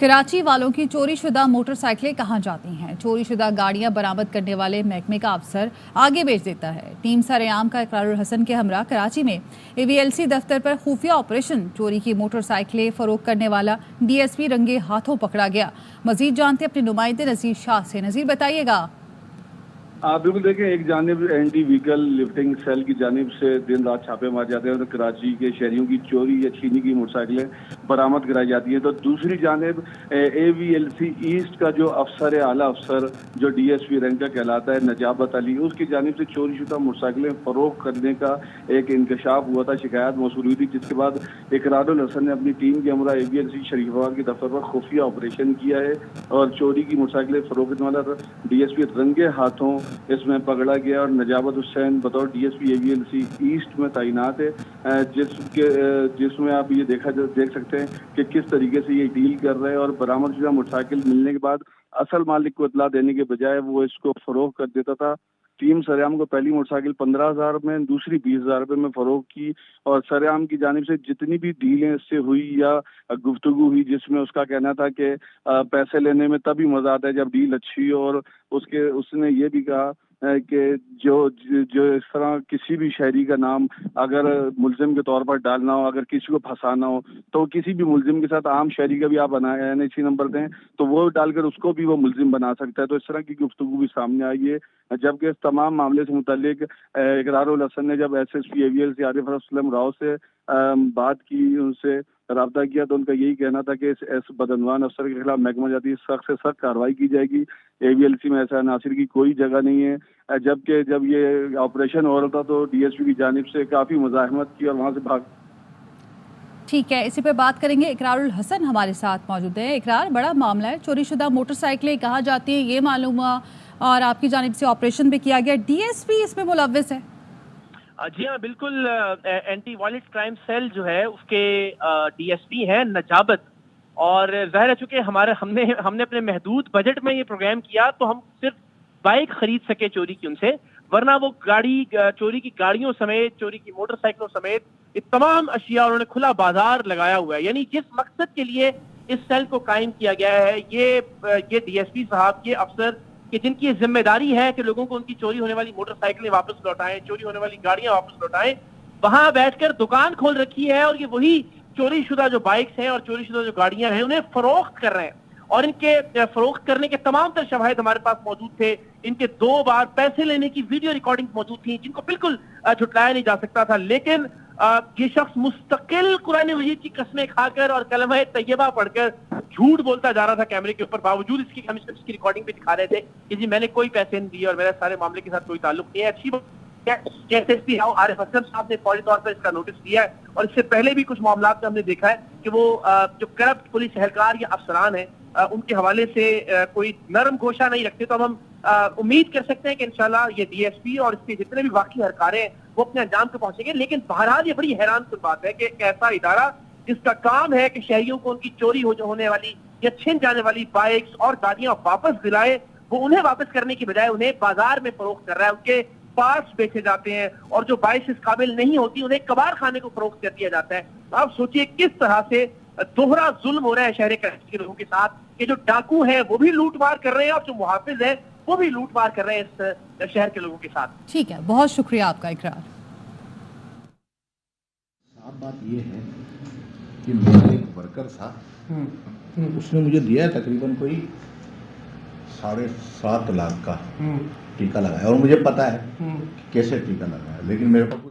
कराची वालों की चोरी शुदा मोटरसाइकिलें कहाँ जाती हैं? चोरी शुदा गाड़ियां बरामद करने वाले महकमे का अफसर आगे भेज देता है। टीम सरेआम का इकरारुल हसन के हमरा कराची में AVLC दफ्तर पर खुफिया ऑपरेशन, चोरी की मोटरसाइकिलें फरोख्त करने वाला DSP रंगे हाथों पकड़ा गया। मजीद जानते अपने नुमाइंदे नज़ीर शाह से। नज़ीर बताइएगा। बिल्कुल देखें, एक जानिब एंटी व्हीकल लिफ्टिंग सेल की जानिब से दिन रात छापे मारे जाते हैं तो कराची के शहरियों की चोरी या छीनी की मोटरसाइकिलें बरामद कराई जाती हैं, तो दूसरी जानिब AVLC ईस्ट का जो अफसर आला अफसर जो DSP रैंक का कहलाता है नजाबत अली, उसकी जानिब से चोरी शुदा मोटरसाइकिलें फरोख्त करने का एक इंकशाफ हुआ था, शिकायत मौसूल हुई थी, जिसके बाद इकरारुल हसन ने अपनी टीम के हमरा AVLC शरीफाबाद के दफ्तर पर खुफिया ऑपरेशन किया है और चोरी की मोटरसाइकिलें फरोख्त करने वाला DSP रंगे हाथों इसमें पकड़ा गया और नजाबत हुसैन बतौर DSP AVLC ईस्ट में तैनात है, जिसमें आप ये देख सकते हैं कि किस तरीके से ये डील कर रहे हैं और बरामद शुदा मोटरसाइकिल मिलने के बाद असल मालिक को इतला देने के बजाय वो इसको फरोख्त कर देता था। टीम सरेआम को पहली मोटरसाइकिल 15,000 में, दूसरी 20,000 रुपये में फरोख्त की और सरेआम की जानिब से जितनी भी डीलें इससे हुई या गुफ्तगू हुई जिसमें उसका कहना था कि पैसे लेने में तभी मजा आता है जब डील अच्छी हो, और उसने ये भी कहा कि जो इस तरह किसी भी शहरी का नाम अगर मुल्जिम के तौर पर डालना हो, अगर किसी को फंसाना हो तो किसी भी मुल्जिम के साथ आम शहरी का भी आप NIC नंबर दें तो वो डालकर उसको भी वो मुल्जिम बना सकता है। तो इस तरह की गुफ्तगू भी सामने आई है, जबकि इस तमाम मामले से मुतल्लिक इकरारुल हसन ने जब SSP AVLC आरिफ असलम राव से बात की, उनसे राब्ता किया तो उनका यही कहना था कि इस बदनवान अफसर के खिलाफ महकमा जाती सख्त से सख्त कार्रवाई की जाएगी। AVLC में ऐसा नासिर की कोई जगह नहीं है, जबकि जब ये ऑपरेशन हो रहा था तो DSP की जानिब से काफ़ी मुज़ाहमत की और वहाँ से भाग। ठीक है, इसी पे बात करेंगे। इकरारुल हसन हमारे साथ मौजूद है। इकरार, बड़ा मामला है, चोरी शुदा मोटरसाइकिलें कहाँ जाती हैं ये मालूम हुआ और आपकी जानिब से ऑपरेशन भी किया गया, DSP इसमें मुलव्विस है? जी हाँ, बिल्कुल। एंटी वायलेंस क्राइम सेल जो है उसके DSP हैं नजाबत, और जाहिर है चूंकि हमने अपने महदूद बजट में ये प्रोग्राम किया तो हम सिर्फ बाइक खरीद सके चोरी की उनसे, वरना वो चोरी की गाड़ियों समेत, चोरी की मोटरसाइकिलों समेत ये तमाम अशिया उन्होंने खुला बाजार लगाया हुआ है। यानी जिस मकसद के लिए इस सेल को कायम किया गया है, ये DSP साहब, ये अफसर कि जिनकी ये जिम्मेदारी है कि लोगों को उनकी चोरी होने वाली मोटरसाइकिलें वापस लौटाएं, चोरी होने वाली गाड़ियां वापस लौटाएं, वहां बैठकर दुकान खोल रखी है और ये वही चोरी शुदा जो बाइक्स हैं और चोरी शुदा जो गाड़ियां हैं उन्हें फरोख्त कर रहे हैं। और इनके फरोख्त करने के तमाम तर शवाहिद हमारे पास मौजूद थे। इनके 2 बार पैसे लेने की वीडियो रिकॉर्डिंग मौजूद थी जिनको बिल्कुल झुटलाया नहीं जा सकता था, लेकिन ये शख्स मुस्तकिल कुरान मजीद की कसमें खाकर और कलमा तैयबा पढ़कर झूठ बोलता जा रहा था कैमरे के ऊपर, बावजूद इसकी हम इसकी रिकॉर्डिंग पे दिखा रहे थे कि जी मैंने कोई पैसे नहीं दिए और मेरा सारे मामले के साथ कोई ताल्लुक नहीं है। अच्छी SSP आरिफ असलम साहब ने फौरी तौर पर इसका नोटिस लिया है और इससे पहले भी कुछ मामला में हमने देखा है कि वो जो करप्ट पुलिस एहलकार या अफसरान है उनके हवाले से कोई नरम गोशा नहीं रखते। तो अब हम उम्मीद कर सकते हैं कि इंशाल्लाह ये DSP और इसके जितने भी बाकी हरकारे हैं वो अपने अंजाम पे पहुंचेंगे। लेकिन बहरहाल ये बड़ी हैरान कुन बात है कि एक ऐसा इदारा जिसका काम है कि शहरियों को उनकी चोरी होने वाली या छिन जाने वाली बाइक्स और गाड़ियां वापस दिलाए, वो उन्हें वापस करने की बजाय उन्हें बाजार में फरोख्त कर रहा है। उनके पार्ट्स बेचे जाते हैं और जो बाइक्स इस काबिल नहीं होती उन्हें कबाड़ खाने को फरोख्त कर दिया जाता है। आप सोचिए किस तरह से दोहरा जुल्म हो रहा है शहर कराची के लोगों के साथ, कि जो डाकू हैं वो भी लूट मार कर रहे हैं और जो मुहाफिज हैं वो भी लूट मार कर रहे हैं इस शहर के लोगों के साथ। ठीक है, बहुत शुक्रिया आपका इकरार। साफ बात ये है कि मेरा एक वर्कर था, उसने मुझे दिया है तकरीबन कोई 7.5 लाख का टीका लगाया और मुझे पता है कैसे टीका लगाया, लेकिन मेरे पास